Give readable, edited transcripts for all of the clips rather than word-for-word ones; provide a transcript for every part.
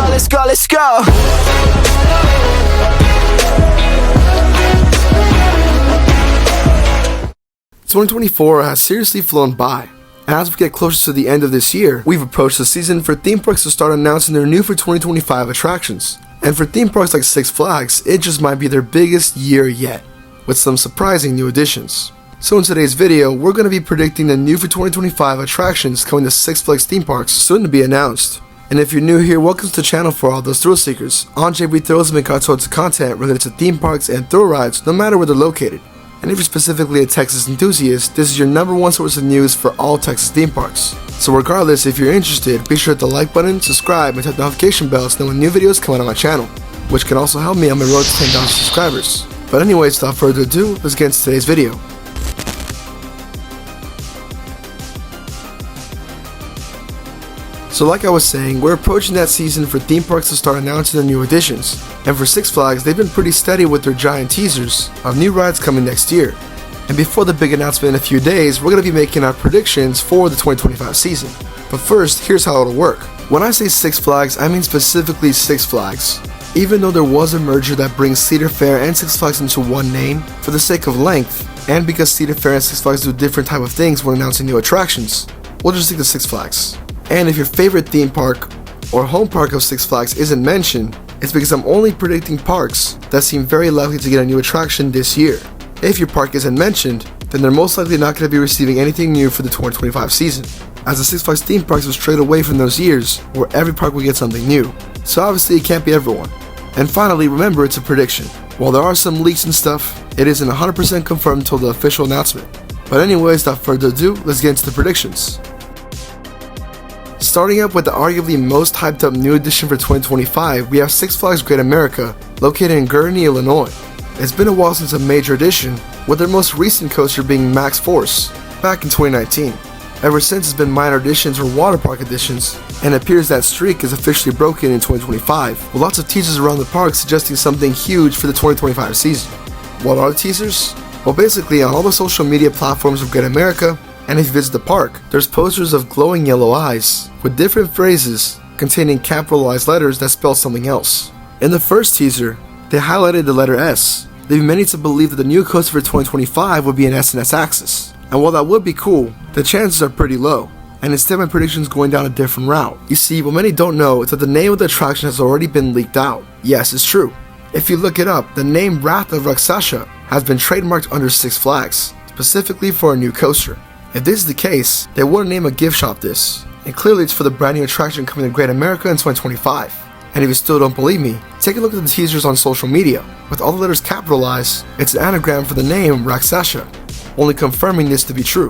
let's go, let's go. 2024 has seriously flown by, and as we get closer to the end of this year, we've approached the season for theme parks to start announcing their new for 2025 attractions. And for theme parks like Six Flags, it just might be their biggest year yet, with some surprising new additions. So in today's video, we're going to be predicting the new for 2025 attractions coming to Six Flags theme parks soon to be announced. And if you're new here, welcome to the channel for all those thrill seekers. On JB Thrills, make all sorts of content related to theme parks and thrill rides, no matter where they're located. And if you're specifically a Texas enthusiast, this is your #1 source of news for all Texas theme parks. So regardless, if you're interested, be sure to hit the like button, subscribe, and tap the notification bell to know when new videos come out on my channel, which can also help me on my road to 10,000 subscribers. But anyways, without further ado, let's get into today's video. So like I was saying, we're approaching that season for theme parks to start announcing their new additions, and for Six Flags, they've been pretty steady with their giant teasers of new rides coming next year. And before the big announcement in a few days, we're going to be making our predictions for the 2025 season. But first, here's how it'll work. When I say Six Flags, I mean specifically Six Flags. Even though there was a merger that brings Cedar Fair and Six Flags into one name, for the sake of length, and because Cedar Fair and Six Flags do different type of things when announcing new attractions, we'll just stick to Six Flags. And if your favorite theme park or home park of Six Flags isn't mentioned, it's because I'm only predicting parks that seem very likely to get a new attraction this year. If your park isn't mentioned, then they're most likely not going to be receiving anything new for the 2025 season, as the Six Flags theme parks will strayed away from those years where every park will get something new. So obviously it can't be everyone. And finally, remember, it's a prediction. While there are some leaks and stuff, it isn't 100% confirmed until the official announcement. But anyways, without further ado, let's get into the predictions. Starting up with the arguably most hyped up new addition for 2025, we have Six Flags Great America, located in Gurnee, Illinois. It's been a while since a major addition, with their most recent coaster being Max Force, back in 2019. Ever since, it's been minor additions or water park additions, and it appears that streak is officially broken in 2025, with lots of teasers around the park suggesting something huge for the 2025 season. What are the teasers? Well, basically on all the social media platforms of Great America, and if you visit the park, there's posters of glowing yellow eyes, with different phrases containing capitalized letters that spell something else. In the first teaser, they highlighted the letter S, leaving many to believe that the new coaster for 2025 would be an SNS axis. And while that would be cool, the chances are pretty low, and instead my prediction is going down a different route. You see, what many don't know is that the name of the attraction has already been leaked out. Yes, it's true. If you look it up, the name Wrath of Rakshasa has been trademarked under Six Flags, specifically for a new coaster. If this is the case, they wouldn't name a gift shop this, and clearly it's for the brand new attraction coming to Great America in 2025. And if you still don't believe me, take a look at the teasers on social media. With all the letters capitalized, it's an anagram for the name Rakshasa, only confirming this to be true.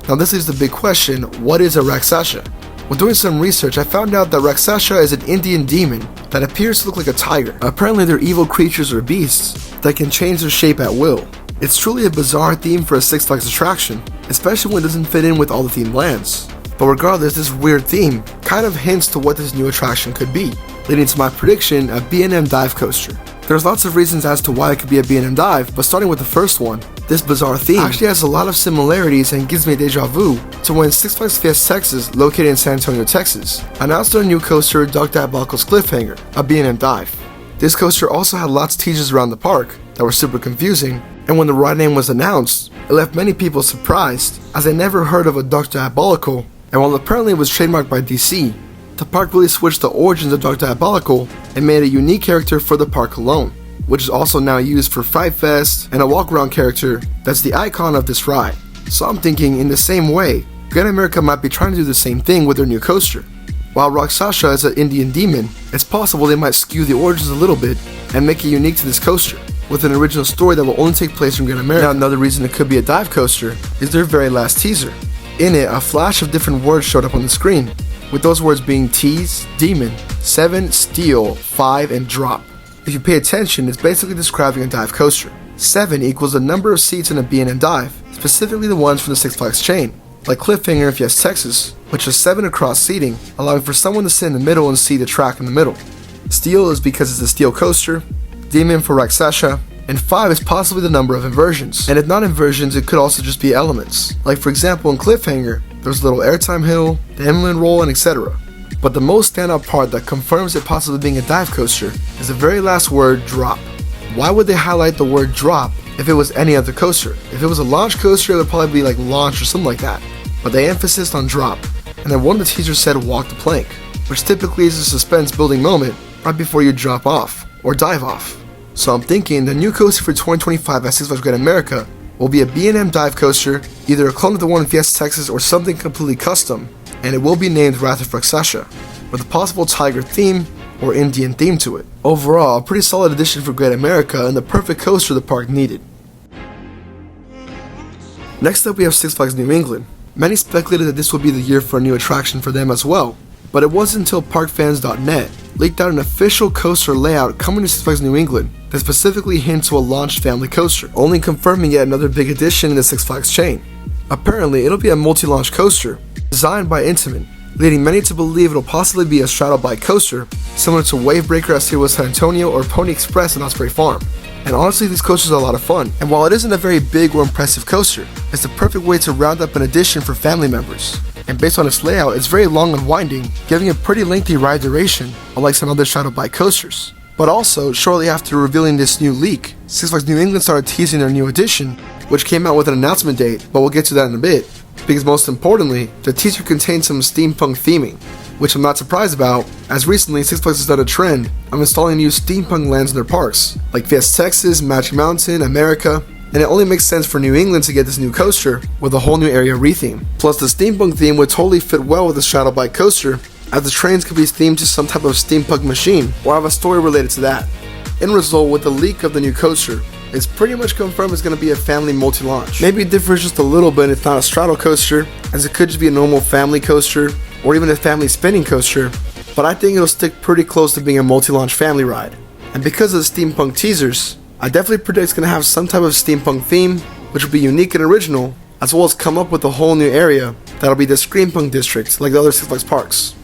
Now this leaves the big question, what is a Rakshasa? When doing some research, I found out that Rakshasa is an Indian demon that appears to look like a tiger. Apparently they're evil creatures or beasts that can change their shape at will. It's truly a bizarre theme for a Six Flags attraction, especially when it doesn't fit in with all the themed lands. But regardless, this weird theme kind of hints to what this new attraction could be, leading to my prediction, a B&M dive coaster. There's lots of reasons as to why it could be a B&M dive, but starting with the first one, this bizarre theme actually has a lot of similarities and gives me a deja vu to when Six Flags Fiesta Texas, located in San Antonio, Texas, announced their new coaster, Dr. Diabolical's Cliffhanger, a B&M dive. This coaster also had lots of teasers around the park that were super confusing, and when the ride name was announced, it left many people surprised, as they never heard of a Dr. Diabolical, and while apparently it was trademarked by DC, the park really switched the origins of Dr. Diabolical and made a unique character for the park alone, which is also now used for Fright Fest and a walk-around character that's the icon of this ride. So I'm thinking, in the same way, Great America might be trying to do the same thing with their new coaster. While Rakshasa is an Indian demon, it's possible they might skew the origins a little bit and make it unique to this coaster, with an original story that will only take place in Great America. Now another reason it could be a dive coaster is their very last teaser. In it, a flash of different words showed up on the screen, with those words being tease, demon, 7, steal, 5, and drop. If you pay attention, it's basically describing a dive coaster. 7 equals the number of seats in a B&M dive, specifically the ones from the Six Flags chain, like Cliffhanger in Fiesta Texas, which is 7 across seating, allowing for someone to sit in the middle and see the track in the middle. Steal is because it's a steel coaster, demon for Rakshasa, and 5 is possibly the number of inversions. And if not inversions, it could also just be elements. Like for example in Cliffhanger, there's a little airtime hill, the inland roll, and etc. But the most standout part that confirms it possibly being a dive coaster is the very last word, drop. Why would they highlight the word drop if it was any other coaster? If it was a launch coaster, it would probably be like launch or something like that. But they emphasized on drop, and then one of the teasers said walk the plank, which typically is a suspense building moment right before you drop off or dive off. So I'm thinking the new coaster for 2025 at Six Flags Great America will be a B&M dive coaster, either a clone of the one in Fiesta Texas or something completely custom, and it will be named Wrath of Rakshasa, with a possible tiger theme or Indian theme to it. Overall, a pretty solid addition for Great America and the perfect coaster the park needed. Next up we have Six Flags New England. Many speculated that this would be the year for a new attraction for them as well, but it wasn't until parkfans.net leaked out an official coaster layout coming to Six Flags New England that specifically hints to a launched family coaster, only confirming yet another big addition in the Six Flags chain. Apparently, it'll be a multi-launch coaster designed by Intamin, leading many to believe it'll possibly be a straddle bike coaster, similar to Wavebreaker at Steelwood San Antonio or Pony Express in Osprey Farm. And honestly, these coasters are a lot of fun, and while it isn't a very big or impressive coaster, it's the perfect way to round up an addition for family members. And based on its layout, it's very long and winding, giving a pretty lengthy ride duration, unlike some other straddle bike coasters. But also, shortly after revealing this new leak, Six Flags New England started teasing their new addition, which came out with an announcement date, but we'll get to that in a bit. Because most importantly, the teaser contains some steampunk theming, which I'm not surprised about, as recently Six Flags has done a trend of installing new steampunk lands in their parks, like Fiesta Texas, Magic Mountain, America, and it only makes sense for New England to get this new coaster with a whole new area retheme. Plus the steampunk theme would totally fit well with the straddle bike coaster, as the trains could be themed to some type of steampunk machine, or have a story related to that. In result, with the leak of the new coaster, it's pretty much confirmed it's going to be a family multi-launch. Maybe it differs just a little bit, it's not a straddle coaster, as it could just be a normal family coaster, or even a family spinning coaster, but I think it'll stick pretty close to being a multi-launch family ride. And because of the steampunk teasers, I definitely predict it's going to have some type of steampunk theme, which will be unique and original, as well as come up with a whole new area that'll be the Screampunk District, like the other Six Flags parks.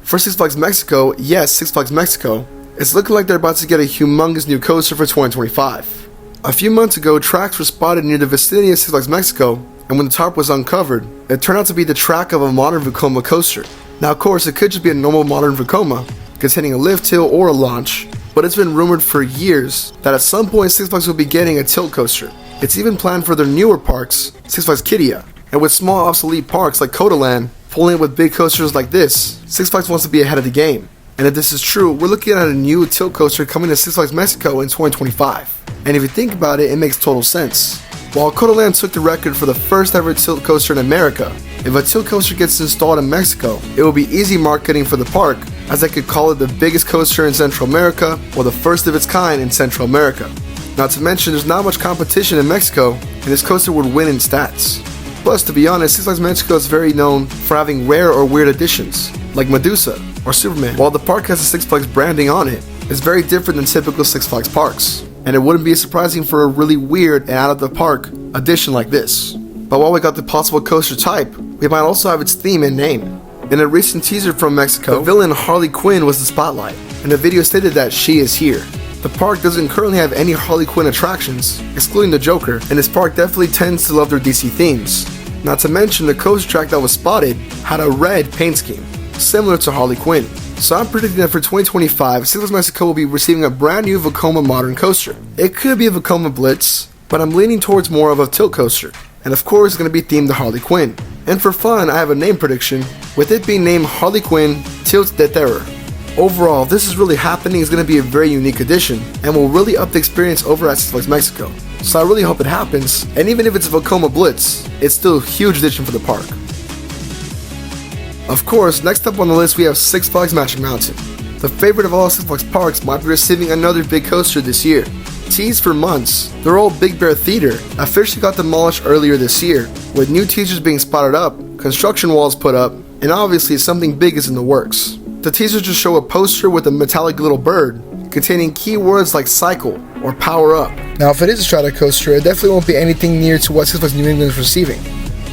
For Six Flags Mexico, yes, Six Flags Mexico, it's looking like they're about to get a humongous new coaster for 2025. A few months ago, tracks were spotted near the vicinity of Six Flags Mexico, and when the tarp was uncovered, it turned out to be the track of a modern Vekoma coaster. Now of course, it could just be a normal modern Vekoma, containing a lift hill or a launch, but it's been rumored for years that at some point Six Flags will be getting a tilt coaster. It's even planned for their newer parks, Six Flags Kidia, and with small obsolete parks like Codaland, pulling it with big coasters like this, Six Flags wants to be ahead of the game. And if this is true, we're looking at a new tilt coaster coming to Six Flags Mexico in 2025. And if you think about it, it makes total sense. While Codaland took the record for the first ever tilt coaster in America, if a tilt coaster gets installed in Mexico, it will be easy marketing for the park, as they could call it the biggest coaster in Central America, or the first of its kind in Central America. Not to mention, there's not much competition in Mexico, and this coaster would win in stats. Plus, to be honest, Six Flags Mexico is very known for having rare or weird additions, like Medusa or Superman. While the park has a Six Flags branding on it, it's very different than typical Six Flags parks, and it wouldn't be surprising for a really weird and out of the park addition like this. But while we got the possible coaster type, we might also have its theme and name. In a recent teaser from Mexico, the villain Harley Quinn was the spotlight, and the video stated that she is here. The park doesn't currently have any Harley Quinn attractions, excluding the Joker, and this park definitely tends to love their DC themes. Not to mention, the coaster track that was spotted had a red paint scheme, similar to Harley Quinn. So I'm predicting that for 2025, Six Flags Mexico will be receiving a brand new Vekoma modern coaster. It could be a Vekoma Blitz, but I'm leaning towards more of a tilt coaster. And of course, it's going to be themed to Harley Quinn. And for fun, I have a name prediction, with it being named Harley Quinn Tilt de Terror. Overall, this is really happening, is going to be a very unique addition, and will really up the experience over at Six Flags Mexico. So I really hope it happens, and even if it's a Vekoma Blitz, it's still a huge addition for the park. Of course, next up on the list we have Six Flags Magic Mountain. The favorite of all Six Flags parks might be receiving another big coaster this year. Teased for months, their old Big Bear Theater officially got demolished earlier this year, with new teasers being spotted up, construction walls put up, and obviously something big is in the works. The teasers just show a poster with a metallic little bird, containing keywords like cycle or power up. Now if it is a strata coaster, it definitely won't be anything near to what Six Flags New England is receiving.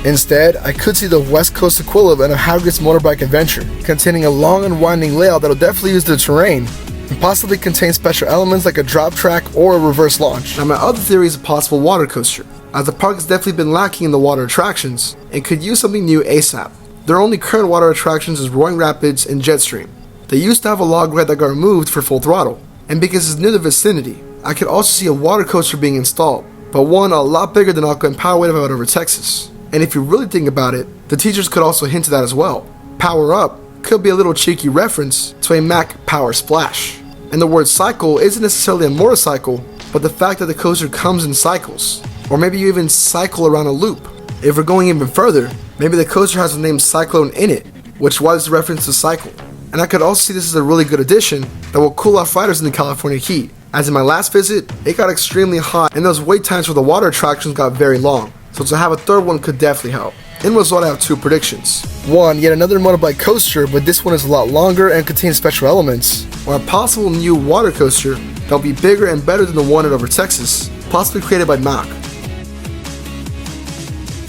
Instead, I could see the West Coast equivalent of Hagrid's Motorbike Adventure, containing a long and winding layout that'll definitely use the terrain, and possibly contain special elements like a drop track or a reverse launch. Now my other theory is a possible water coaster, as the park has definitely been lacking in the water attractions, and could use something new ASAP. Their only current water attractions is Roaring Rapids and Jetstream. They used to have a log ride that got removed for Full Throttle, and because it's near the vicinity, I could also see a water coaster being installed, but one a lot bigger than Aqua and Powerway out over Texas. And if you really think about it, the teachers could also hint at that as well. Power Up could be a little cheeky reference to a Mack Power Splash. And the word cycle isn't necessarily a motorcycle, but the fact that the coaster comes in cycles. Or maybe you even cycle around a loop. If we're going even further, maybe the coaster has the name Cyclone in it, which was a reference to cycle. And I could also see this as a really good addition that will cool off riders in the California heat. As in my last visit, it got extremely hot and those wait times for the water attractions got very long. So to have a third one could definitely help. In result, I have two predictions. One, yet another motorbike coaster, but this one is a lot longer and contains special elements. Or a possible new water coaster that will be bigger and better than the one at over Texas, possibly created by Mack.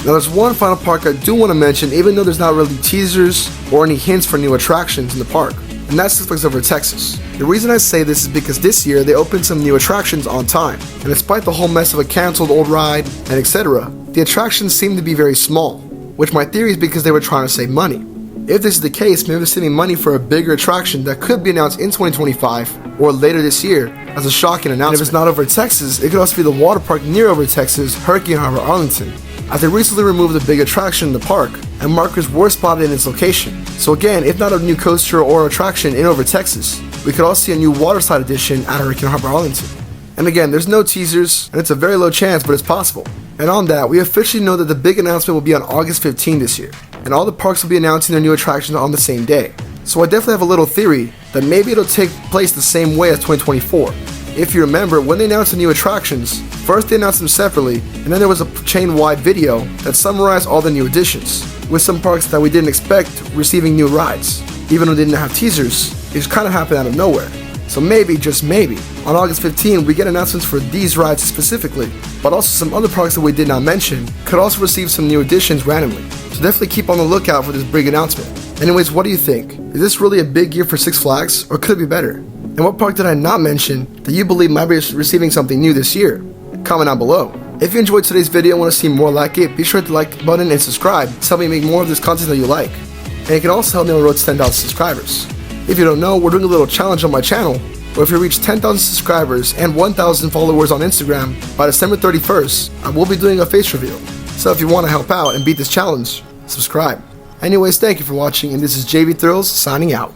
Now there's one final park I do want to mention, even though there's not really teasers or any hints for new attractions in the park, and that's Six Flags Over Texas. The reason I say this is because this year they opened some new attractions on time, and despite the whole mess of a cancelled old ride and etc., the attractions seem to be very small, which my theory is because they were trying to save money. If this is the case, maybe they're saving money for a bigger attraction that could be announced in 2025 or later this year as a shocking announcement. And if it's not over Texas, it could also be the water park near over Texas, Hurricane Harbor, Arlington, as they recently removed the big attraction in the park, and markers were spotted in its location. So again, if not a new coaster or attraction in over Texas, we could also see a new waterside edition at Hurricane Harbor, Arlington. And again, there's no teasers, and it's a very low chance, but it's possible. And on that, we officially know that the big announcement will be on August 15 this year, and all the parks will be announcing their new attractions on the same day. So I definitely have a little theory that maybe it'll take place the same way as 2024. If you remember, when they announced the new attractions, first they announced them separately, and then there was a chain-wide video that summarized all the new additions, with some parks that we didn't expect receiving new rides. Even though they didn't have teasers, it just kind of happened out of nowhere. So maybe, just maybe, on August 15 we get announcements for these rides specifically, but also some other parks that we did not mention could also receive some new additions randomly. So definitely keep on the lookout for this big announcement. Anyways, what do you think? Is this really a big year for Six Flags, or could it be better? And what park did I not mention that you believe might be receiving something new this year? Comment down below. If you enjoyed today's video and want to see more like it, be sure to hit the like button and subscribe to help me make more of this content that you like. And it can also help me on the road to 10,000 subscribers. If you don't know, we're doing a little challenge on my channel, where if you reach 10,000 subscribers and 1,000 followers on Instagram by December 31st, I will be doing a face reveal. So if you want to help out and beat this challenge, subscribe. Anyways, thank you for watching, and this is JV Thrills signing out.